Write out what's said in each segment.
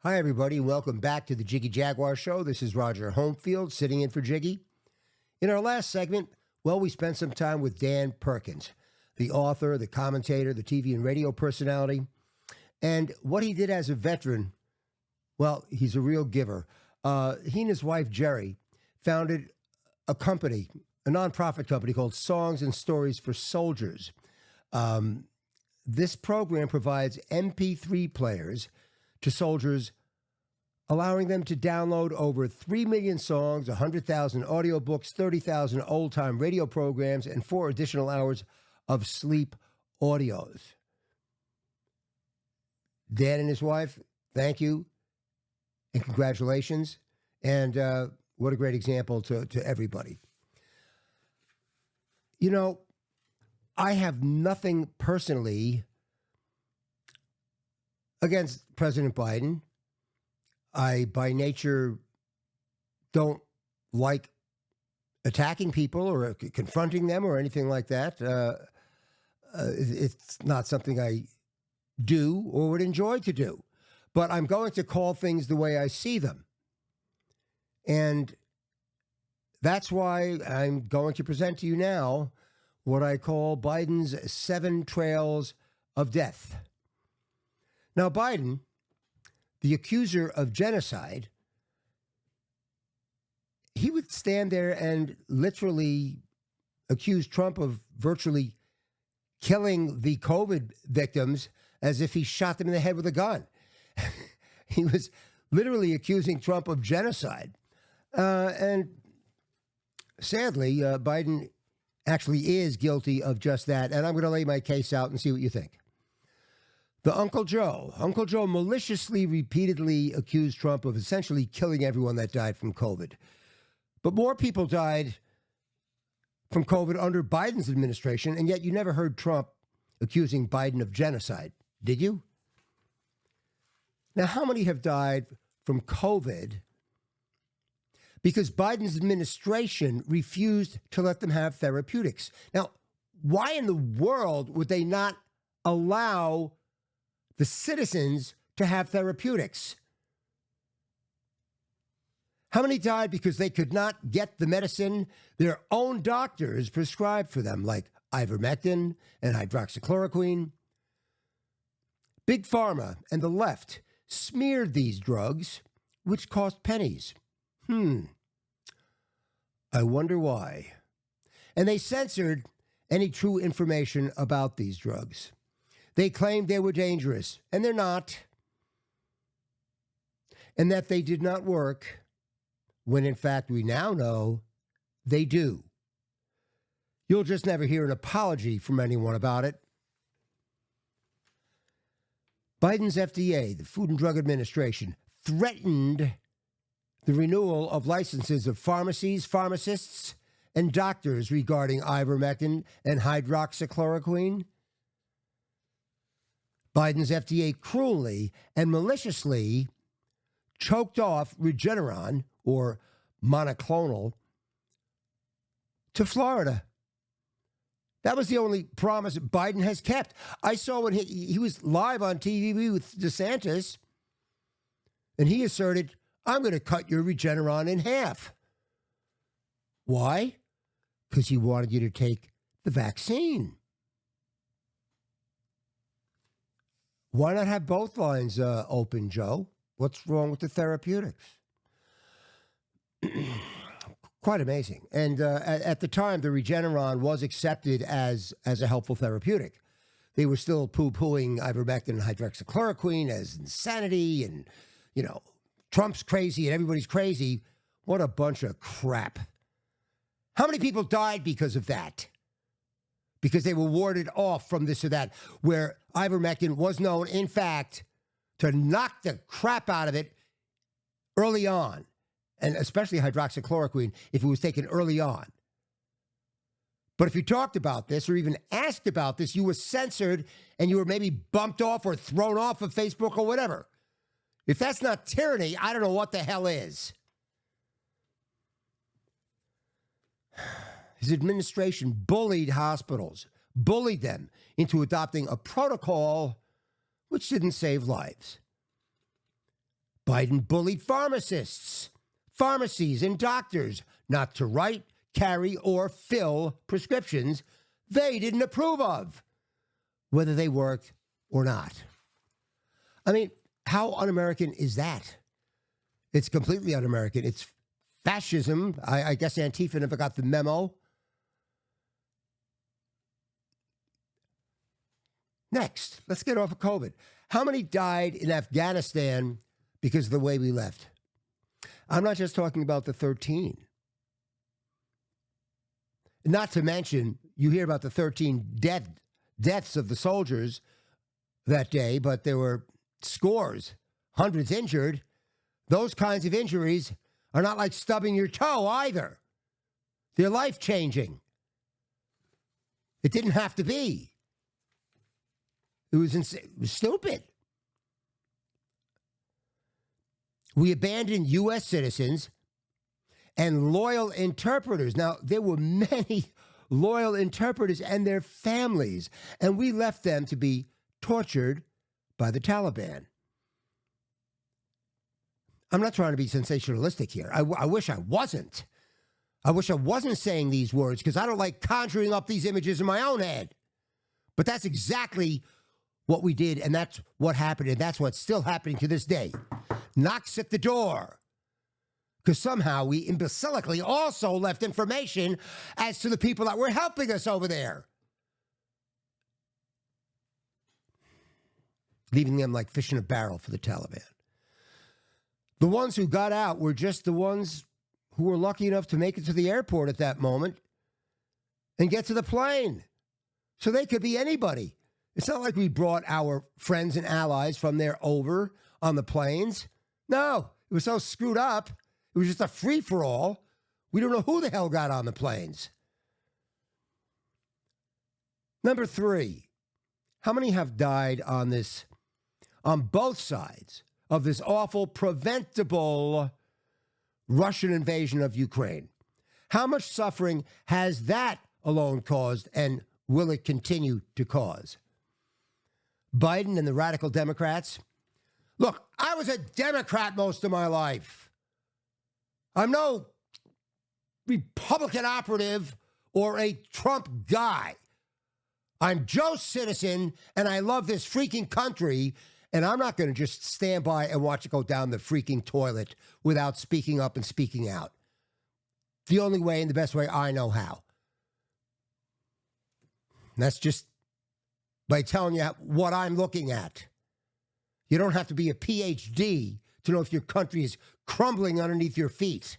Hi, everybody, and welcome back to the Jiggy Jaguar Show. This is Roger Homefield sitting in for Jiggy. In our last segment, we spent some time with Dan Perkins, the author, the commentator, the TV and radio personality, and what he did as a veteran. Well, he's a real giver. He and his wife, Jerry, founded a company, a nonprofit company called Songs and Stories for Soldiers. This program provides MP3 players to soldiers, allowing them to download over 3 million songs, 100,000 audiobooks, 30,000 old-time radio programs, and 4 additional hours of sleep audios. Dan and his wife, thank you and congratulations. And what a great example to everybody. You know, I have nothing personally against President Biden. I, by nature, don't like attacking people or confronting them or anything like that. It's not something I do or would enjoy to do. But I'm going to call things the way I see them. And that's why I'm going to present to you now what I call Biden's 7 trails of death. Now, Biden, the accuser of genocide, he would stand there and literally accuse Trump of virtually killing the COVID victims as if he shot them in the head with a gun. He was literally accusing Trump of genocide. And sadly, Biden actually is guilty of just that. And I'm going to lay my case out and see what you think. The Uncle Joe maliciously, repeatedly accused Trump of essentially killing everyone that died from COVID. But more people died from COVID under Biden's administration, and yet you never heard Trump accusing Biden of genocide, did you? Now, how many have died from COVID because Biden's administration refused to let them have therapeutics? Now, why in the world would they not allow the citizens to have therapeutics? How many died because they could not get the medicine their own doctors prescribed for them, like ivermectin and hydroxychloroquine? Big Pharma and the left smeared these drugs, which cost pennies. I wonder why. And they censored any true information about these drugs. They claimed they were dangerous, and they're not. And that they did not work, when in fact we now know they do. You'll just never hear an apology from anyone about it. Biden's FDA, the Food and Drug Administration, threatened the renewal of licenses of pharmacies, pharmacists, and doctors regarding ivermectin and hydroxychloroquine. Biden's FDA cruelly and maliciously choked off Regeneron, or monoclonal, to Florida. That was the only promise Biden has kept. I saw when he was live on TV with DeSantis, and he asserted, I'm going to cut your Regeneron in half. Why? Because he wanted you to take the vaccine. Why not have both lines open, Joe? What's wrong with the therapeutics? Quite amazing. And at the time, the Regeneron was accepted as a helpful therapeutic. They were still poo-pooing ivermectin and hydroxychloroquine as insanity and, Trump's crazy and everybody's crazy. What a bunch of crap. How many people died because of that? Because they were warded off from this or that, where ivermectin was known, in fact, to knock the crap out of it early on, and especially hydroxychloroquine if it was taken early on. But if you talked about this or even asked about this, you were censored and you were maybe bumped off or thrown off of Facebook or whatever. If that's not tyranny, I don't know what the hell is. His administration bullied hospitals, bullied them into adopting a protocol which didn't save lives. Biden bullied pharmacists, pharmacies, and doctors not to write, carry, or fill prescriptions they didn't approve of, whether they worked or not. I mean, how un-American is that? It's completely un-American. It's fascism. I guess Antifa never got the memo. Next, let's get off of COVID. How many died in Afghanistan because of the way we left? I'm not just talking about the 13. Not to mention, you hear about the 13 deaths of the soldiers that day, but there were scores, hundreds injured. Those kinds of injuries are not like stubbing your toe either. They're life-changing. It didn't have to be. It was stupid. We abandoned U.S. citizens and loyal interpreters. Now, there were many loyal interpreters and their families, and we left them to be tortured by the Taliban. I'm not trying to be sensationalistic here. I wish I wasn't. I wish I wasn't saying these words because I don't like conjuring up these images in my own head. But that's exactly what we did, and that's what happened, and that's what's still happening to this day. Knocks at the door. Because somehow we imbecilically also left information as to the people that were helping us over there. Leaving them like fish in a barrel for the Taliban. The ones who got out were just the ones who were lucky enough to make it to the airport at that moment and get to the plane. So they could be anybody. It's not like we brought our friends and allies from there over on the planes. No, it was so screwed up. It was just a free-for-all. We don't know who the hell got on the planes. Number 3, how many have died on both sides of this awful, preventable Russian invasion of Ukraine? How much suffering has that alone caused, and will it continue to cause? Biden and the radical Democrats. Look, I was a Democrat most of my life. I'm no Republican operative or a Trump guy. I'm Joe Citizen, and I love this freaking country, and I'm not going to just stand by and watch it go down the freaking toilet without speaking up and speaking out. The only way and the best way I know how. And that's just by telling you what I'm looking at. You don't have to be a PhD to know if your country is crumbling underneath your feet.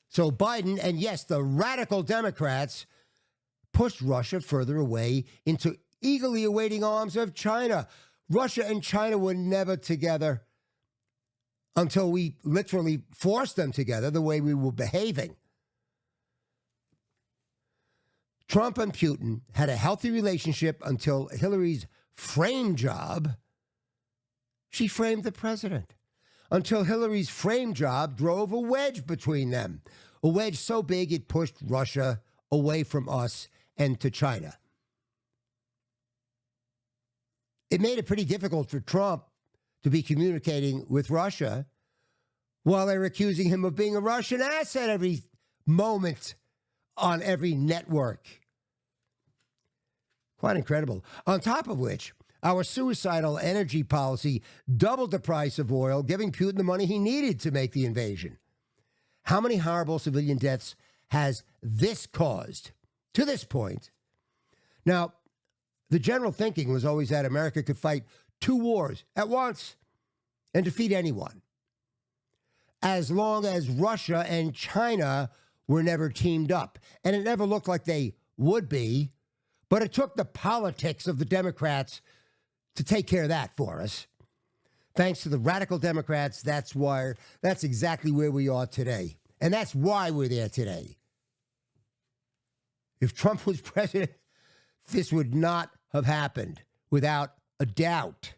So Biden, and yes, the radical Democrats, pushed Russia further away into eagerly awaiting arms of China. Russia and China were never together until we literally forced them together the way we were behaving. Trump and Putin had a healthy relationship until Hillary's frame job. She framed the president. Until Hillary's frame job drove a wedge between them. A wedge so big it pushed Russia away from us and to China. It made it pretty difficult for Trump to be communicating with Russia while they were accusing him of being a Russian asset every moment on every network. Quite incredible. On top of which, our suicidal energy policy doubled the price of oil, giving Putin the money he needed to make the invasion. How many horrible civilian deaths has this caused to this point? Now, the general thinking was always that America could fight 2 wars at once and defeat anyone, as long as Russia and China were never teamed up. And it never looked like they would be, but it took the politics of the Democrats to take care of that for us. Thanks to the radical Democrats, that's exactly where we are today. And that's why we're there today. If Trump was president, this would not have happened, without a doubt.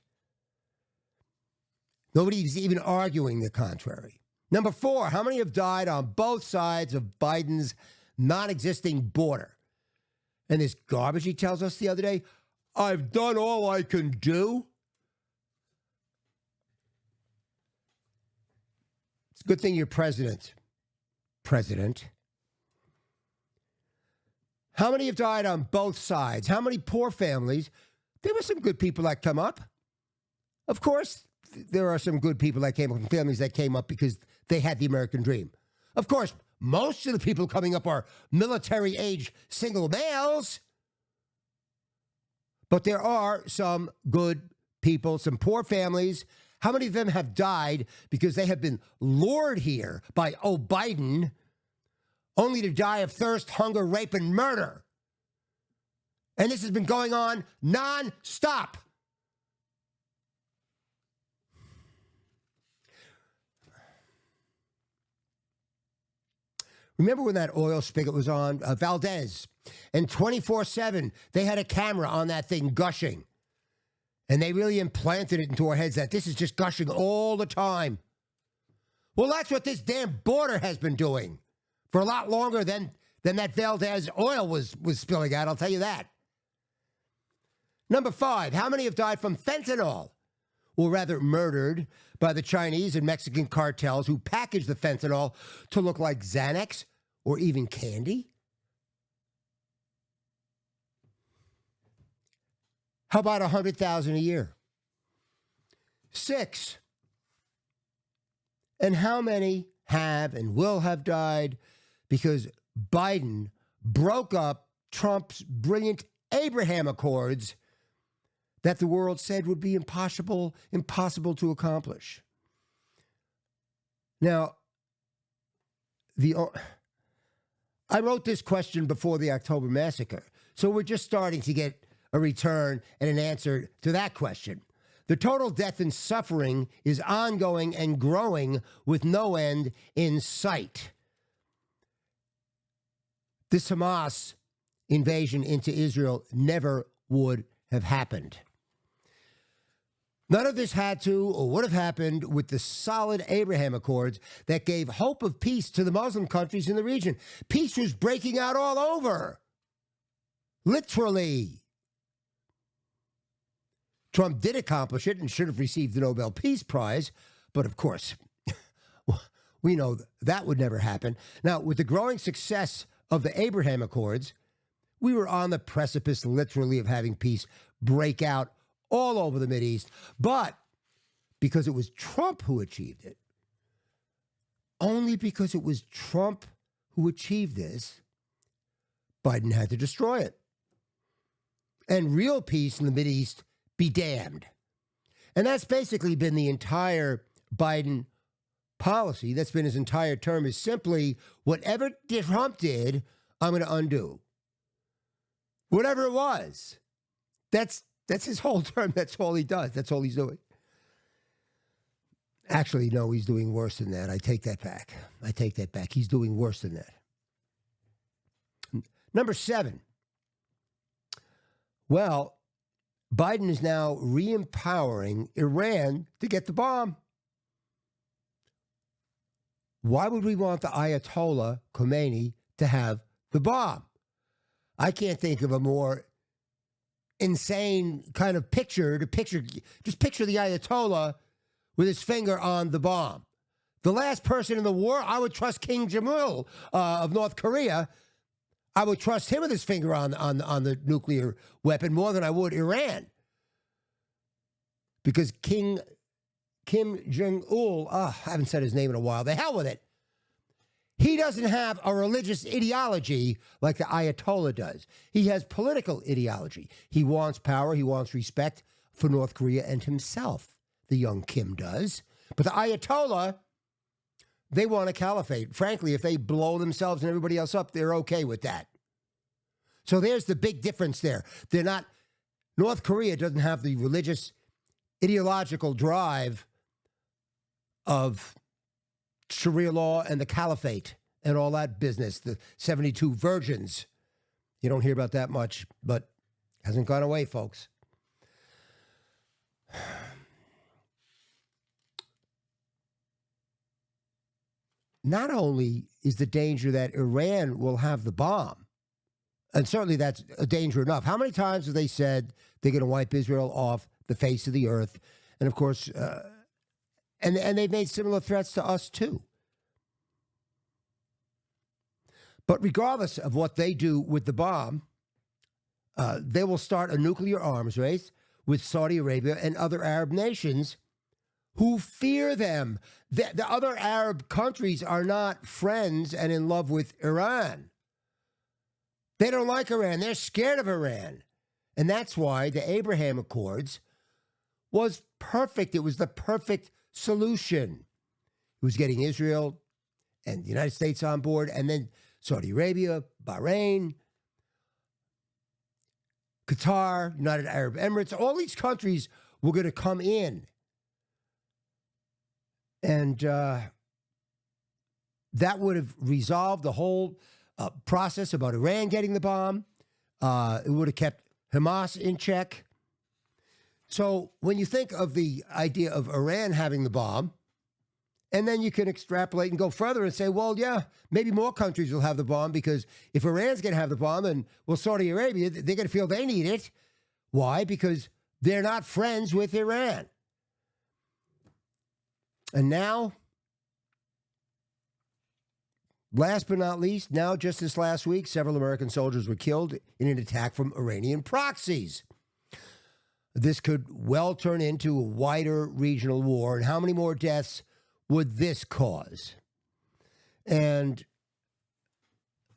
Nobody's even arguing the contrary. Number 4, how many have died on both sides of Biden's non-existing border? And this garbage he tells us the other day, I've done all I can do. Good thing you're president. President. How many have died on both sides? How many poor families? There were some good people that come up. Of course, there are some good people that came up, and families that came up because they had the American dream. Of course, most of the people coming up are military-age single males. But there are some good people, some poor families. How many of them have died because they have been lured here by Biden, only to die of thirst, hunger, rape, and murder? And this has been going on non-stop. Remember when that oil spigot was on Valdez? And 24/7, they had a camera on that thing gushing. And they really implanted it into our heads that this is just gushing all the time. Well, that's what this damn border has been doing for a lot longer than that Valdez oil was spilling out, I'll tell you that. Number 5, how many have died from fentanyl? Or rather murdered by the Chinese and Mexican cartels who packaged the fentanyl to look like Xanax or even candy? How about 100,000 a year? 6. And how many have and will have died because Biden broke up Trump's brilliant Abraham Accords that the world said would be impossible to accomplish? Now, I wrote this question before the October massacre, so we're just starting to get a return and an answer to that question. The total death and suffering is ongoing and growing with no end in sight. This Hamas invasion into Israel never would have happened. None of this had to or would have happened with the solid Abraham Accords that gave hope of peace to the Muslim countries in the region. Peace was breaking out all over. Literally. Trump did accomplish it and should have received the Nobel Peace Prize, but of course, we know that would never happen. Now, with the growing success of the Abraham Accords, we were on the precipice, literally, of having peace break out all over the Mideast, but because it was Trump who achieved it, only because it was Trump who achieved this, Biden had to destroy it. And real peace in the Mideast be damned. And that's basically been the entire Biden policy. That's been his entire term, is simply whatever Trump did, I'm going to undo. Whatever it was. That's his whole term. That's all he does. That's all he's doing. Actually, no, he's doing worse than that. I take that back. He's doing worse than that. Number 7. Well, Biden is now re-empowering Iran to get the bomb. Why would we want the Ayatollah Khomeini to have the bomb? I can't think of a more insane kind of picture to picture. Just picture the Ayatollah with his finger on the bomb. The last person in the war, I would trust Kim Jong-il of North Korea. I would trust him with his finger on the nuclear weapon more than I would Iran. Because Kim Jong-il, I haven't said his name in a while. The hell with it. He doesn't have a religious ideology like the Ayatollah does. He has political ideology. He wants power. He wants respect for North Korea and himself. The young Kim does. But the Ayatollah, they want a caliphate. Frankly, if they blow themselves and everybody else up, they're okay with that. So there's the big difference there. They're not, North Korea doesn't have the religious, ideological drive of Sharia law and the caliphate and all that business, the 72 virgins. You don't hear about that much, but hasn't gone away, folks. Not only is the danger that Iran will have the bomb, and certainly that's a danger enough. How many times have they said they're going to wipe Israel off the face of the earth? And of course, and they've made similar threats to us too. But regardless of what they do with the bomb, they will start a nuclear arms race with Saudi Arabia and other Arab nations who fear them. The other Arab countries are not friends and in love with Iran. They don't like Iran. They're scared of Iran. And that's why the Abraham Accords was perfect. It was the perfect solution. It was getting Israel and the United States on board, and then Saudi Arabia, Bahrain, Qatar, United Arab Emirates, all these countries were going to come in. And that would have resolved the whole process about Iran getting the bomb. It would have kept Hamas in check. So when you think of the idea of Iran having the bomb, and then you can extrapolate and go further and say, well, yeah, maybe more countries will have the bomb, because if Iran's going to have the bomb, then, well, Saudi Arabia, they're going to feel they need it. Why? Because they're not friends with Iran. And now, last but not least, now just this last week, several American soldiers were killed in an attack from Iranian proxies. This could well turn into a wider regional war. And how many more deaths would this cause? And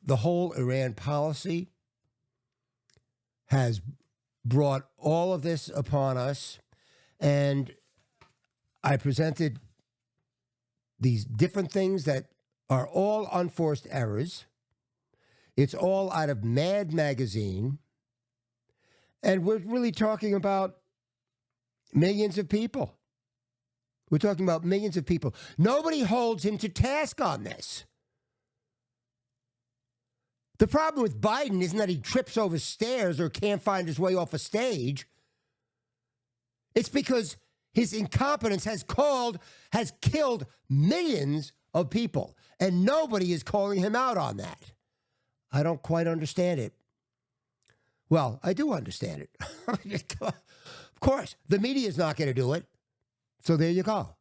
the whole Iran policy has brought all of this upon us. And I presented these different things that are all unforced errors. It's all out of Mad Magazine. And we're really talking about millions of people. We're talking about millions of people. Nobody holds him to task on this. The problem with Biden isn't that he trips over stairs or can't find his way off a stage. It's because his incompetence has killed millions of people, and nobody is calling him out on that. I don't quite understand it. Well, I do understand it. Of course, the media is not going to do it. So there you go.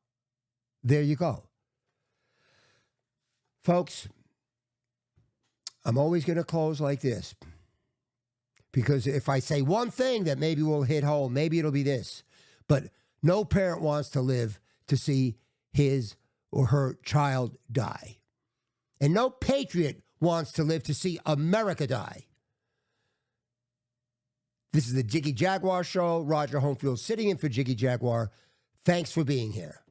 There you go. Folks, I'm always going to close like this, because if I say one thing that maybe will hit home, maybe it'll be this. But no parent wants to live to see his or her child die. And no patriot wants to live to see America die. This is the Jiggy Jaguar Show. Roger Homefield sitting in for Jiggy Jaguar. Thanks for being here.